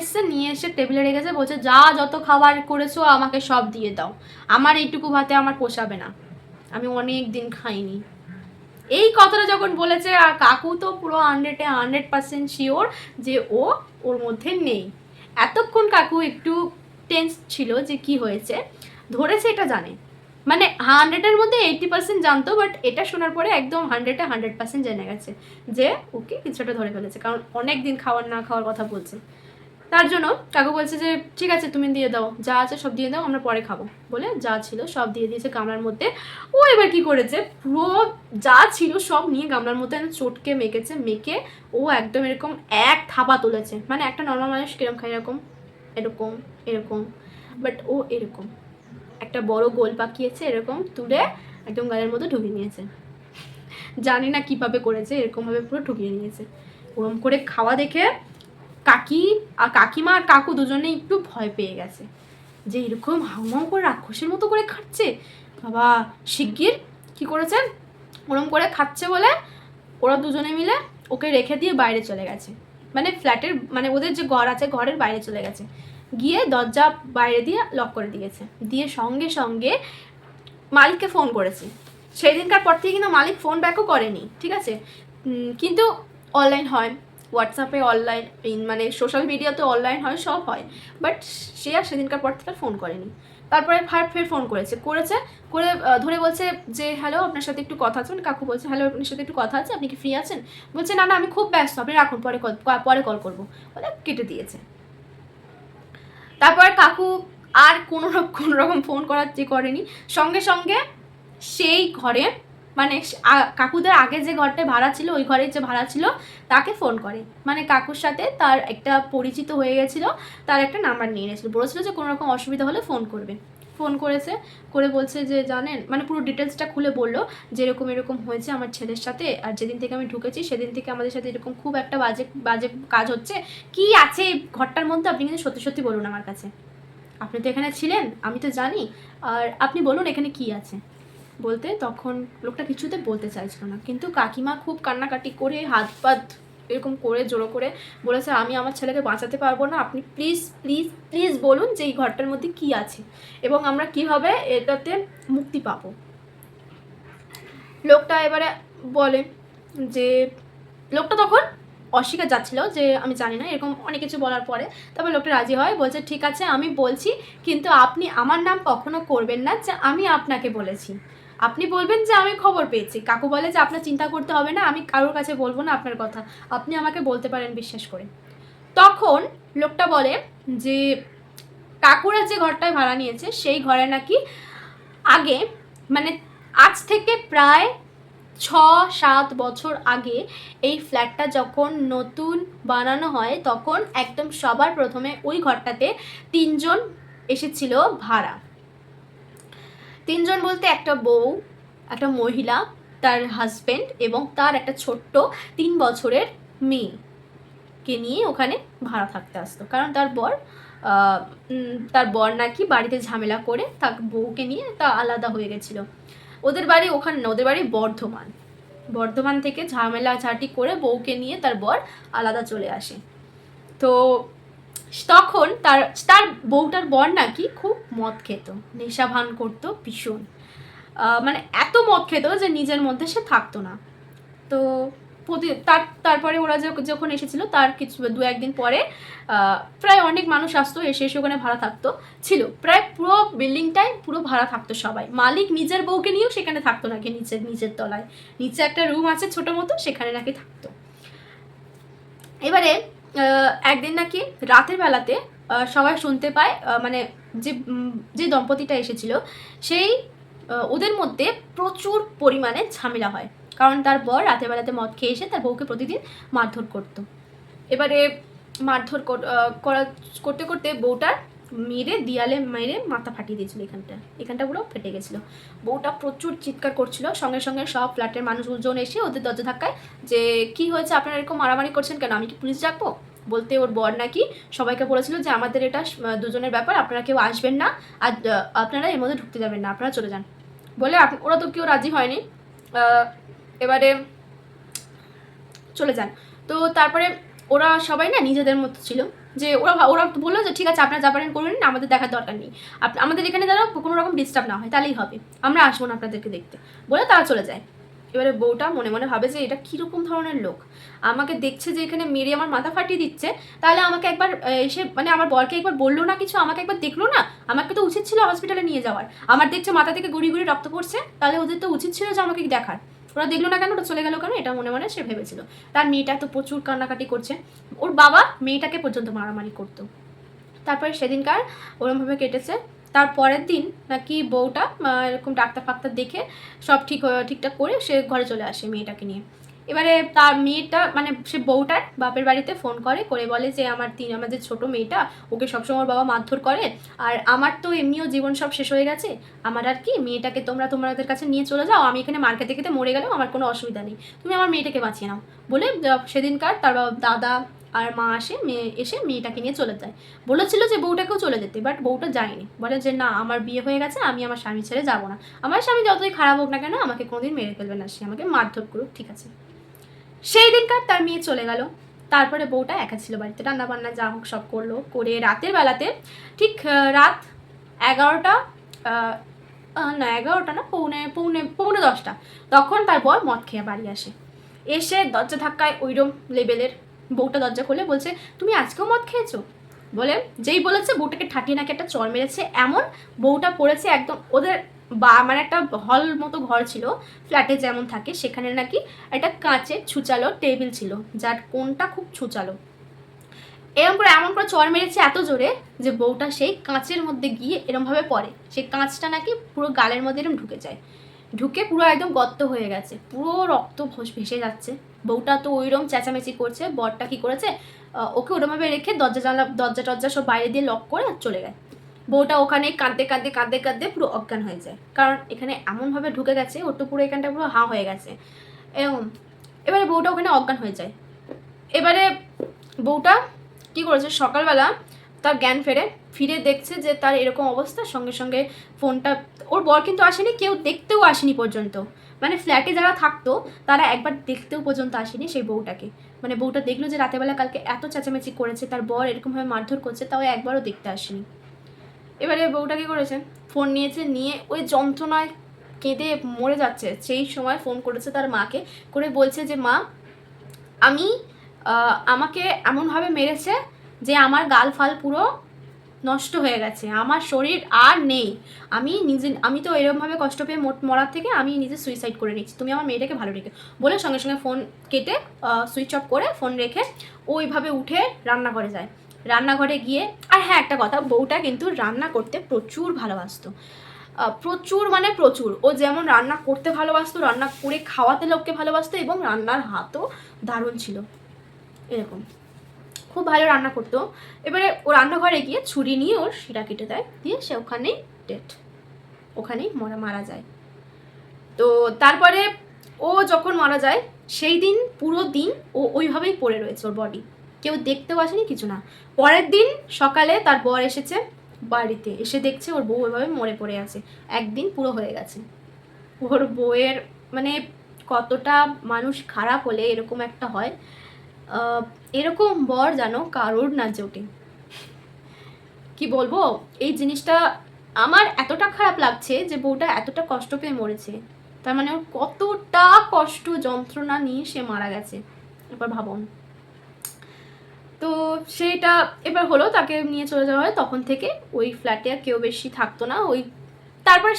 এসে টেবিলে রেখেছে, বলছে যা যত খাবার করেছো আমাকে সব দিয়ে দাও, আমার এইটুকু ভাতে আমার পোষাবে না, আমি অনেক দিন খাইনি। এই কথাটা যখন বলেছে, আর কাকু তো পুরো 100% শিওর যে ওর মধ্যে নেই। এতক্ষণ কাকু একটু টেন্স ছিল যে কি হয়েছে, ধরেছে এটা জানে, মানে 100-এর মধ্যে 80% জানতো, বাট এটা শোনার পরে একদম 100% জেনে গেছে যে ওকে কিছুটা ধরে ফেলেছে, কারণ অনেক দিন খাওয়ার না খাওয়ার কথা বলছে। তার জন্য কাকু বলছে যে ঠিক আছে তুমি দিয়ে দাও, যা আছে সব দিয়ে দাও, আমরা পরে খাবো। বলে যা ছিল সব দিয়ে দিয়েছে গামলার মধ্যে। ও এবার কি করেছে, পুরো যা ছিল সব নিয়ে গামলার মধ্যে চটকে মেখে ও একদম এরকম এক থাবা তুলেছে, মানে একটা নর্মাল মানুষ কিরকম খায় এরকম এরকম এরকম, বাট ও এরকম একটা বড় গোল পাকিয়েছে, এরকম তুলে একদম গালের মধ্যে ঢুকিয়ে নিয়েছে। জানি না কিভাবে করেছে, এরকমভাবে পুরো ঢুকিয়ে নিয়েছে। ওরম করে খাওয়া দেখে কাকিমা আর কাকু দুজনে একটু ভয় পেয়ে গেছে যে এরকম হাউমাউ করে রাক্ষসের মতো করে খাচ্ছে, বাবা শিগগির কি করেছে, ওরম করে খাচ্ছে বলে ওরা দুজনে মিলে ওকে রেখে দিয়ে বাইরে চলে গেছে, মানে ফ্ল্যাটের মানে ওদের যে ঘর আছে ঘরের বাইরে চলে গেছে, গিয়ে দরজা বাইরে দিয়ে লক করে দিয়েছে, দিয়ে সঙ্গে সঙ্গে মালিককে ফোন করেছে। সেই দিনকার পর থেকে কিন্তু মালিক ফোন ব্যাকও করেনি, ঠিক আছে, কিন্তু অনলাইন হয়, হোয়াটসঅ্যাপে অনলাইন মানে সোশ্যাল মিডিয়াতে অনলাইন হয়, সব হয়, বাট সে আর সেদিনকার পর থেকে ফোন করেনি। তারপরে ফের ফোন করেছে করে ধরে বলছে যে হ্যালো, আপনার সাথে একটু কথা আছে। মানে কাকু বলছে হ্যালো, আপনার সাথে একটু কথা আছে, আপনি কি ফ্রি আছেন? বলছে না না, আমি খুব ব্যস্ত, আপনি রাখুন, পরে কল করবো বলে কেটে দিয়েছে। তারপর কাকু আর কোনো রকম ফোন করার যে করেনি, সঙ্গে সঙ্গে সেই ঘরে মানে কাকুদের আগে যে ঘরটায় ভাড়া ছিল ওই ঘরে যে ভাড়া ছিল তাকে ফোন করে। মানে কাকুর সাথে তার একটা পরিচিত হয়ে গেছিলো, তার একটা নাম্বার নিয়ে নিয়েছিল, বলেছিল যে কোনো রকম অসুবিধা হলে ফোন করবে। ফোন করেছে, করে বলছে যে জানেন, মানে পুরো ডিটেলসটা খুলে বললো যে এরকম হয়েছে আমার ছেলের সাথে, আর যেদিন থেকে আমি ঢুকেছি সেদিন থেকে আমাদের সাথে এরকম খুব একটা বাজে কাজ হচ্ছে। কি আছে ঘরটার মধ্যে আপনি কিন্তু সত্যি সত্যি বলুন আমার কাছে, আপনি তো এখানে ছিলেন, আমি তো জানি, আর আপনি বলুন এখানে কি আছে। বলতে তখন লোকটা কিছুতে বলতে চাইছিল না, কিন্তু কাকিমা খুব কান্নাকাটি করে হাত পাত এরকম করে জোরো করে বলেছে আমি আমার ছেলেকে বাঁচাতে পারবো না, আপনি প্লিজ প্লিজ প্লিজ বলুন যে এই ঘরটার মধ্যে কি আছে এবং আমরা কিভাবে এটাতে মুক্তি পাবো। লোকটা এবারে বলে যে, লোকটা তখন অস্বীকার যাচ্ছিল যে আমি জানি না, এরকম অনেক কিছু বলার পরে তারপর লোকটা রাজি হয়, বলছে ঠিক আছে আমি বলছি, কিন্তু আপনি আমার নাম কখনো করবেন না যে আমি আপনাকে বলেছি, আপনি বলবেন যে আমি খবর পেয়েছি। কাকু বলে যে আপনার চিন্তা করতে হবে না, আমি কারোর কাছে বলবো না আপনার কথা, আপনি আমাকে বলতে পারেন বিশ্বাস করে। তখন লোকটা বলে যে কাকুরা যে ঘরটায় ভাড়া নিয়েছে সেই ঘরে নাকি আগে, মানে আজ থেকে প্রায় 6-7 বছর আগে এই ফ্ল্যাটটা যখন নতুন বানানো হয় তখন একদম সবার প্রথমে ওই ঘরটাতে 3 জন এসেছিল ভাড়া। 3 জন বলতে একটা বউ, একটা মহিলা, তার হাজব্যান্ড এবং তার একটা ছোট্ট 3 বছরের মেয়েকে নিয়ে ওখানে ভাড়া থাকতে আসতো, কারণ তার বর নাকি বাড়িতে ঝামেলা করে তার বউকে নিয়ে তা আলাদা হয়ে গেছিলো। ওদের বাড়ি ওখানে না, ওদের বাড়ি বর্ধমান থেকে ঝামেলা ঝাঁটি করে বউকে নিয়ে তার বর আলাদা চলে আসে। তো তখন তার বউটার বর নাকি খুব মদ খেত, নেশা ভান করতো ভীষণ, মানে এত মদ খেত যে নিজের মধ্যে সে থাকতো না। তো তারপরে ওরা যখন এসেছিল তার কিছু 2-1 দিন পরে প্রায় অনেক মানুষ আসতো, এসে ওখানে ভাড়া থাকতো, ছিল প্রায় পুরো বিল্ডিংটাই পুরো ভাড়া থাকতো সবাই। মালিক নিজের বউকে নিয়েও সেখানে থাকতো নাকি, নিচের তলায় নিচে একটা রুম আছে ছোটো মতো, সেখানে নাকি থাকতো। এবারে একদিন নাকি রাতের বেলাতে সবাই শুনতে পায়, মানে যে দম্পতিটা এসেছিল সেই ওদের মধ্যে প্রচুর পরিমাণে ঝামেলা হয়, কারণ তার বর রাতের বেলাতে মদ খেয়ে এসে তার বউকে প্রতিদিন মারধর করতো। এবারে মারধর করতে করতে বউটার দেয়ালে মেরে মাথা ফাটিয়ে দিয়েছিল, এখানটা পুরো ফেটে গেছিলো। বউটা প্রচুর চিৎকার করছিল, সঙ্গে সঙ্গে সব ফ্ল্যাটের মানুষজন এসে ওদের দরজা ধাক্কায় যে কি হয়েছে, আপনারা এরকম মারামারি করছেন কেন, আমি কি পুলিশ ডাকবো? বলতে ওর বর নাকি সবাইকে বলেছিল যে আমাদের এটা দুজনের ব্যাপার, আপনারা কেউ আসবেন না, আর আপনারা এর মধ্যে ঢুকতে যাবেন না, আপনারা চলে যান বলে ওরা তো কেউ রাজি হয়নি, এবারে চলে যান। তো তারপরে ওরা সবাই না নিজেদের মতো ছিল, যে ওরা বললো যে ঠিক আছে আপনারা যা পারেন করবেন না, আমাদের দেখার দরকার নেই, আমাদের এখানে যেন কোনো রকম ডিস্টার্ব না হয় তাহলেই হবে, আমরা আসবো না আপনাদেরকে দেখতে, বলে তারা চলে যায়। এবারে বউটা মনে মনে ভাবে যে এটা কীরকম ধরনের লোক, আমাকে দেখছে যে এখানে মেরে আমার মাথা ফাটিয়ে দিচ্ছে, তাহলে আমাকে একবার এসে মানে আমার বরকে একবার বললো না কিছু, আমাকে একবার দেখলো না, আমাকে তো উচিত ছিল হসপিটালে নিয়ে যাওয়ার, আমার দেখছে মাথা থেকে গুড়ি রক্ত পড়ছে, তাহলে ওদের তো উচিত ছিল যে আমাকে দেখার, ওরা দেখলো না কেন, ওটা চলে গেল কেন, এটা মনে মনে সে ভেবেছিল। তার মেয়েটা তো প্রচুর কান্নাকাটি করছে, ওর বাবা মেয়েটাকে পর্যন্ত মারামারি করতো। তারপরে সেদিনকার ওরমভাবে কেটেছে। তার পরের দিন নাকি বউটা এরকম ডাক্তার দেখে সব ঠিকঠাক করে সে ঘরে চলে আসে মেয়েটাকে নিয়ে। এবারে তার মেয়েটা মানে সে বউটার বাপের বাড়িতে ফোন করে বলে যে আমাদের ছোটো মেয়েটা, ওকে সবসময় ওর বাবা মারধর করে, আর আমার তো এমনিও জীবন সব শেষ হয়ে গেছে, আমার আর কি, মেয়েটাকে তোমাদের কাছে নিয়ে চলে যাও, আমি এখানে মার খেতে মরে গেলেও আমার কোনো অসুবিধা নেই, তুমি আমার মেয়েটাকে বাঁচিয়ে নাও বলে সেদিনকার তার দাদা আর মা এসে মেয়েটাকে নিয়ে চলে যায়। বলেছিল যে বউটাকেও চলে যেতে, বাট বউটা যায়নি, বলে যে না আমার বিয়ে হয়ে গেছে, আমি আমার স্বামী ছেড়ে যাবো না, আমার স্বামী যতই খারাপ হোক না কেন আমাকে কোনোদিন মেরে ফেলবে না, সে আমাকে মারধর করুক ঠিক আছে। সেই দিনকার তার মেয়ে চলে গেল। তারপরে বউটা একা ছিল বাড়িতে, রান্না বান্না যা হোক সব করলো, করে রাতের বেলাতে ঠিক রাত 11টা না 11টা না পৌনে 10টা তখন তার বর মদ খেয়ে বাড়ি আসে, এসে দরজা ধাক্কায় ওইরকম লেভেলের, বউটা দরজা খুলে বলছে তুমি আজকেও মদ খেয়েছো? বলে যেই বলেছে বউটাকে ঠাটিয়ে নাকি একটা চড় মেরেছে, এমন বউটা পড়েছে একদম ওদের মানে একটা হল মতো ঘর ছিল ফ্ল্যাটে যেমন থাকে, সেখানে নাকি একটা কাঁচের ছুচালো টেবিল ছিল, যার কোণটা খুব ছুচালো। এমন করে চড় মেরেছে এত জোরে যে বউটা সেই কাঁচের মধ্যে গিয়ে এরমভাবে পড়ে, সেই কাঁচটা নাকি পুরো গালের মধ্যে এরম ঢুকে যায়, ঢুকে পুরো একদম গর্ত হয়ে গেছে, পুরো রক্ত ভেসে যাচ্ছে। বউটা তো ওইরকম চেঁচামেচি করছে, বরটা কি করেছে ওকে ওরমভাবে রেখে দরজা টরজা সব বাইরে দিয়ে লক করে চলে গেছে। বউটা ওখানে কাঁদতে কাঁদতে কাঁদতে কাঁদতে পুরো অজ্ঞান হয়ে যায়, কারণ এখানে এমনভাবে ঢুকে গেছে ওর তো পুরো এখানটা পুরো হাঁ হয়ে গেছে এরকম। এবারে বউটা ওখানে অজ্ঞান হয়ে যায়। এবারে বউটা কী করেছে, সকালবেলা তার জ্ঞান ফিরে দেখছে যে তার এরকম অবস্থা, সঙ্গে সঙ্গে ফোনটা, ওর বর কিন্তু আসেনি, কেউ দেখতেও আসেনি পর্যন্ত, মানে ফ্ল্যাটে যারা থাকতো তারা একবার দেখতেও পর্যন্ত আসেনি সেই বউটাকে। মানে বউটা দেখলো যে রাতেবেলা কালকে এত চেঁচামেচি করেছে, তার বর এরকমভাবে মারধর করছে, তাও একবারও দেখতে আসেনি। এবারে বউটা কী করেছে, ফোন নিয়েছে, নিয়ে ওই যন্ত্রণায় কেঁদে মরে যাচ্ছে, সেই সময় ফোন করেছে তার মাকে, করে বলছে যে মা আমাকে এমনভাবে মেরেছে যে আমার গাল ফাল পুরো নষ্ট হয়ে গেছে, আমার শরীর আর নেই, আমি তো এরকমভাবে কষ্ট পেয়ে মরার থেকে আমি নিজে সুইসাইড করে নিচ্ছি, তুমি আমার মেয়েটাকে ভালো রেখে। বলে সঙ্গে সঙ্গে ফোন কেটে সুইচ অফ করে ফোন রেখে ওইভাবে উঠে রান্নাঘরে যায়। রান্নাঘরে গিয়ে, আর হ্যাঁ একটা কথা, বউটা কিন্তু রান্না করতে প্রচুর ভালোবাসতো, প্রচুর মানে প্রচুর, ও যেমন রান্না করতে ভালোবাসতো, রান্না করে খাওয়াতে লোককে ভালোবাসতো, এবং রান্নার হাতও দারুণ ছিল, এরকম খুব ভালো রান্না করতো। এবারে ও রান্নাঘরে গিয়ে ছুরি নিয়ে ওর শিরা কেটে দেয়, দিয়ে সে ওখানেই ডেড, ওখানেই মারা যায়। তো তারপরে ও যখন মারা যায় সেই দিন পুরো দিন ও ওইভাবেই পড়ে রয়েছে, ওর বডি কেউ দেখতেও আসেনি, কিছু না। পরের দিন সকালে তার বর এসেছে বাড়িতে, এসে দেখছে ওর বউ ওইভাবে মরে পড়ে আছে, একদিন পুরো হয়ে গেছে। ওর বউয়ের মানে কতটা মানুষ খারাপ হলে এরকম একটা হয়, এরকম বর যেন কারোর না জোটে। কি বলবো, এই জিনিসটা আমার এতটা খারাপ লাগছে যে বউটা এতটা কষ্ট পেয়ে মরেছে, তার মানে ওর কতটা কষ্ট যন্ত্রণা নিয়ে সে মারা গেছে, এবার ভাবুন। তো সেটা এবার হলো, তাকে নিয়ে চলে যাওয়া হয়, তখন থেকে ওই ফ্ল্যাটে আর কেউ বেশি থাকতো না। ওই তারপরে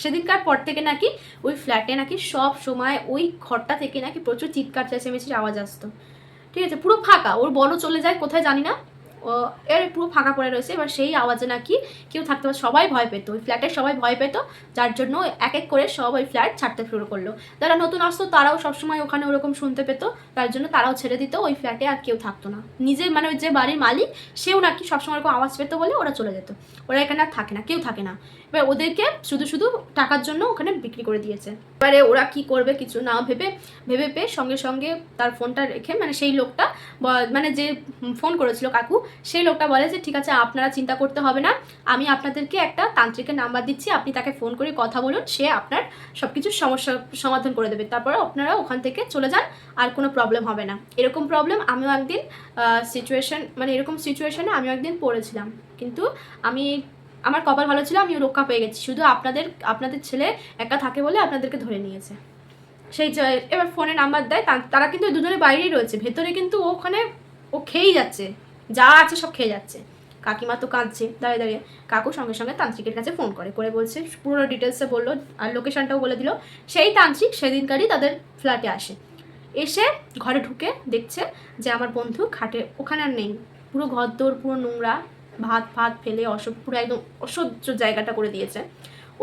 সেদিনকার পর থেকে নাকি ওই ফ্ল্যাটে নাকি সব সময় ওই ঘরটা থেকে নাকি প্রচুর চিৎকার চেঁচামেচির আওয়াজ আসতো। ঠিক আছে, পুরো ফাঁকা, ওর বড় চলে যায় কোথায় জানি না, এর পুরো ফাঁকা পড়ে রয়েছে। এবার সেই আওয়াজে নাকি কেউ থাকতে পারে, সবাই ভয় পেত, ওই ফ্ল্যাটের সবাই ভয় পেত, যার জন্য এক এক করে সব ওই ফ্ল্যাট ছাড়তে শুরু করলো। যারা নতুন আসতো তারাও সবসময় ওখানে ওরকম শুনতে পেত, তার জন্য তারাও ছেড়ে দিত, ওই ফ্ল্যাটে আর কেউ থাকতো না। নিজে মানে ওই যে বাড়ির মালিক সেও নাকি সবসময় এরকম আওয়াজ পেত বলে ওরা চলে যেত, ওরা এখানে আর থাকে না, কেউ থাকে না। এবার ওদেরকে শুধু শুধু টাকার জন্য ওখানে বিক্রি করে দিয়েছে। এবারে ওরা কি করবে কিছু না ভেবে পেয়ে সঙ্গে সঙ্গে তার ফোনটা রেখে, মানে সেই লোকটা মানে যে ফোন করেছিল কাকু, সেই লোকটা বলে যে ঠিক আছে আপনারা চিন্তা করতে হবে না, আমি আপনাদেরকে একটা তান্ত্রিকের নাম্বার দিচ্ছি, আপনি তাকে ফোন করে কথা বলুন, সে আপনার সব কিছুর সমস্যার সমাধান করে দেবে, তারপরে আপনারা ওখান থেকে চলে যান, আর কোনো প্রবলেম হবে না। এরকম প্রবলেম আমিও একদিন এরকম সিচুয়েশনে আমিও একদিন পড়েছিলাম, কিন্তু আমার কপাল ভালো ছিল, আমি রক্ষা পেয়ে গেছি, শুধু আপনাদের ছেলে একা থাকে বলে আপনাদেরকে ধরে নিয়েছে। সেই এবার ফোনে নাম্বার দেয়, তারা কিন্তু দুজনে বাইরেই রয়েছে, ভেতরে কিন্তু ওখানে ও খেয়েই যাচ্ছে, যা আছে সব খেয়ে যাচ্ছে। কাকিমা তো কাঁদছে দাঁড়িয়ে দাঁড়িয়ে, কাকু সঙ্গে সঙ্গে তান্ত্রিকের কাছে ফোন করে বলছে, পুরো ডিটেলসে বললো, আর লোকেশনটাও বলে দিল। সেই তান্ত্রিক সেদিনকারই তাদের ফ্ল্যাটে আসে, এসে ঘরে ঢুকে দেখছে যে আমার বন্ধু খাটে ওখানে আর নেই, পুরো ঘরদোর পুরো নোংরা, ভাত ফেলে পুরো একদম অসহ্য জায়গাটা করে দিয়েছে।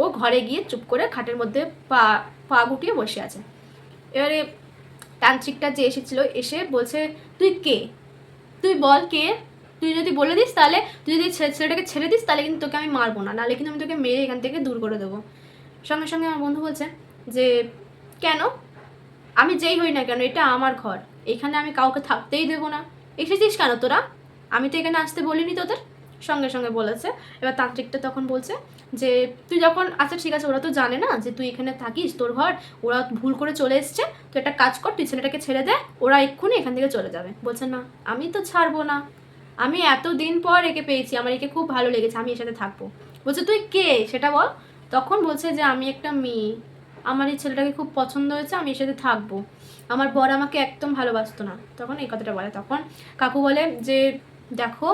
ও ঘরে গিয়ে চুপ করে খাটের মধ্যে পা গুটিয়ে বসে আছে। এবারে তান্ত্রিকটা যে এসেছিল এসে বলছে, তুই কে, তুই বল কে, তুই যদি বলে দিস তাহলে, তুই যদি ছেলেটাকে ছেড়ে দিস তাহলে কিন্তু তোকে আমি মারবো না, নাহলে কিন্তু আমি তোকে মেরে এখান থেকে দূর করে দেবো। সঙ্গে সঙ্গে আমার বন্ধু বলছে যে কেন, আমি যেই হই না কেন এটা আমার ঘর, এখানে আমি কাউকে থাকতেই দেবো না, এসেছিস কেন তোরা, আমি তো এখানে আসতে বলিনি তোদের। সঙ্গে সঙ্গে বলেছে। এবার তান্ত্রিকটা তখন বলছে যে তুই যখন, আচ্ছা ঠিক আছে, ওরা তো জানে না যে তুই এখানে থাকিস, তোর ঘর, ওরা ভুল করে চলে এসছে, তুই একটা কাজ কর, তুই ছেলেটাকে ছেড়ে দে, ওরা এক্ষুনি এখান থেকে চলে যাবে। বলছে না, আমি তো ছাড়বো না, আমি এতদিন পর একে পেয়েছি, আমার একে খুব ভালো লেগেছে, আমি এর সাথে থাকবো। বলছে তুই কে সেটা বল। তখন বলছে যে আমি একটা মেয়ে, আমার এই ছেলেটাকে খুব পছন্দ হয়েছে, আমি এর সাথে থাকবো, আমার বর আমাকে একদম ভালোবাসতো না। তখন এই কথাটা বলে। তখন কাকু বলে যে দেখো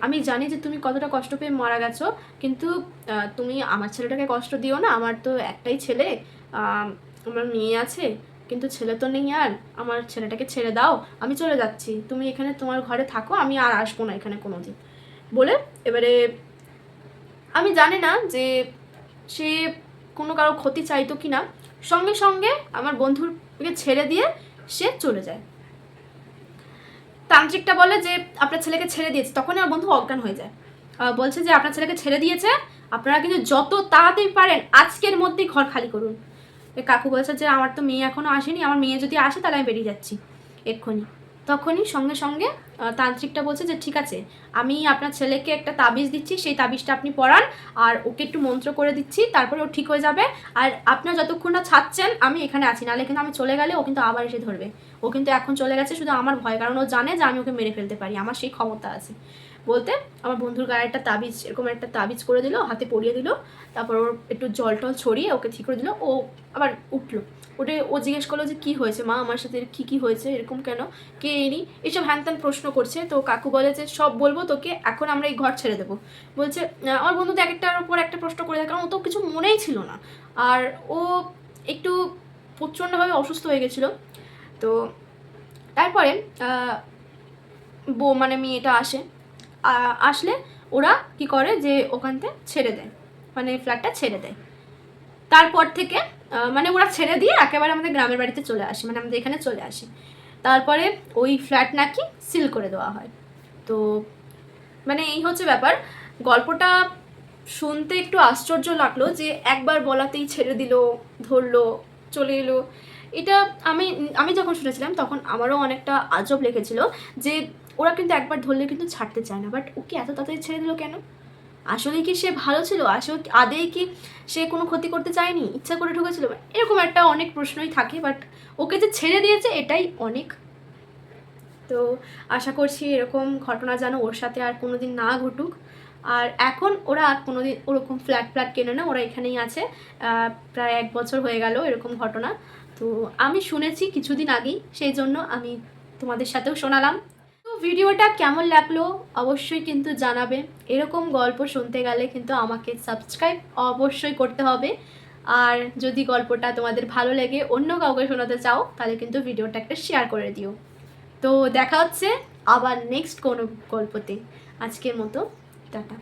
আমি জানি যে তুমি কতটা কষ্ট পেয়ে মারা গেছো, কিন্তু তুমি আমার ছেলেটাকে কষ্ট দিও না। আমার তো একটাই ছেলে, আমার মেয়ে আছে, কিন্তু ছেলে তো নেই। আর আমার ছেলেটাকে ছেড়ে দাও, আমি চলে যাচ্ছি, তুমি এখানে তোমার ঘরে থাকো, আমি আর আসবো না এখানে কোনো দিন বলে। এবারে আমি জানি না যে সে কোনো কারো ক্ষতি চাইতো কি না, সঙ্গে সঙ্গে আমার বন্ধুকে ছেড়ে দিয়ে সে চলে যায়। তান্ত্রিকটা বলে যে আপনার ছেলেকে ছেড়ে দিয়েছে, তখনই আমার বন্ধু অজ্ঞান হয়ে যায়। বলছে যে আপনার ছেলেকে ছেড়ে দিয়েছে, আপনারা কিন্তু যত তাড়াতাড়ি পারেন আজকের মধ্যেই ঘর খালি করুন। কাকু বলছে যে আমার তো মেয়ে এখনও আসেনি, আমার মেয়ে যদি আসে তাহলে আমি বেরিয়ে যাচ্ছি এক্ষুনি। তখনই সঙ্গে সঙ্গে তান্ত্রিকটা বলছে যে ঠিক আছে, আমি আপনার ছেলেকে একটা তাবিজ দিচ্ছি, সেই তাবিজটা আপনি পড়ান, আর ওকে একটু মন্ত্র করে দিচ্ছি, তারপরে ও ঠিক হয়ে যাবে। আর আপনার যতক্ষণ না ছাড়ছেন আমি এখানে আছি, নাহলে কিন্তু আমি চলে গেলে ও কিন্তু আবার এসে ধরবে। ও কিন্তু এখন চলে গেছে শুধু আমার ভয়, কারণ ও জানে যে আমি ওকে মেরে ফেলতে পারি, আমার সেই ক্ষমতা আছে। বলতে আমার বন্ধুর গায়ে একটা তাবিজ, এরকম একটা তাবিজ করে দিল, হাতে পরিয়ে দিল, তারপর ওর একটু জল টল ছড়িয়ে ওকে ঠিক করে দিল। ও আবার উঠলো, উঠে ও জিজ্ঞেস করলো যে কী হয়েছে মা, আমার সাথে কী হয়েছে, এরকম কেন, কে এনি, এইসব হ্যান ত্যান প্রশ্ন করছে। তো কাকু বলে যে সব বলবো তোকে, এখন আমরা এই ঘর ছেড়ে দেবো। বলছে আমার বন্ধু তো একটার ওপর একটা প্রশ্ন করে দেয়, কারণ ও তো কিছু মনেই ছিল না, আর ও একটু প্রচণ্ডভাবে অসুস্থ হয়ে গেছিলো। তো তারপরে মানে মেয়েটা আসে, আসলে ওরা কি করে যে ওখান থেকে ছেড়ে দেয়, মানে ফ্ল্যাটটা ছেড়ে দেয়। তারপর থেকে মানে ওরা ছেড়ে দিয়ে একেবারে আমাদের গ্রামের বাড়িতে চলে আসে, মানে আমাদের এখানে চলে আসে। তারপরে ওই ফ্ল্যাট নাকি সিল করে দেওয়া হয়। তো মানে এই হচ্ছে ব্যাপার। গল্পটা শুনতে একটু আশ্চর্য লাগলো যে একবার বলাতেই ছেড়ে দিল, ধরলো, চলে এলো। এটা আমি আমি যখন শুনেছিলাম তখন আমারও অনেকটা আজব লেগেছিল যে ওরা কিন্তু একবার ধরলে কিন্তু ছাড়তে চায় না, বাট ওকে এত তাড়াতাড়ি ছেড়ে দিল কেন? আসলে কি সে ভালো ছিল? আসলে আদেই কি সে কোনো ক্ষতি করতে চায়নি, ইচ্ছা করে ঢুকেছিল? এরকম একটা অনেক প্রশ্নই থাকে, বাট ওকে যে ছেড়ে দিয়েছে এটাই অনেক। তো আশা করছি এরকম ঘটনা যেন ওর সাথে আর কোনো দিন না ঘটুক। আর এখন ওরা আর কোনো দিন ওরকম ফ্ল্যাট কেনে না, ওরা এখানেই আছে। প্রায় 1 বছর হয়ে গেল এরকম ঘটনা। তো আমি শুনেছি কিছুদিন আগেই, সেই জন্য আমি তোমাদের সাথেও শোনালাম। তো ভিডিওটা কেমন লাগলো অবশ্যই কিন্তু জানাবে। এরকম গল্প শুনতে গেলে কিন্তু আমাকে সাবস্ক্রাইব অবশ্যই করতে হবে। আর যদি গল্পটা তোমাদের ভালো লেগে অন্য কাউকে শোনাতে চাও তাহলে কিন্তু ভিডিওটা একটা শেয়ার করে দিও। তো দেখা হচ্ছে আবার নেক্সট কোনো গল্পতে। আজকের মতো টাটা।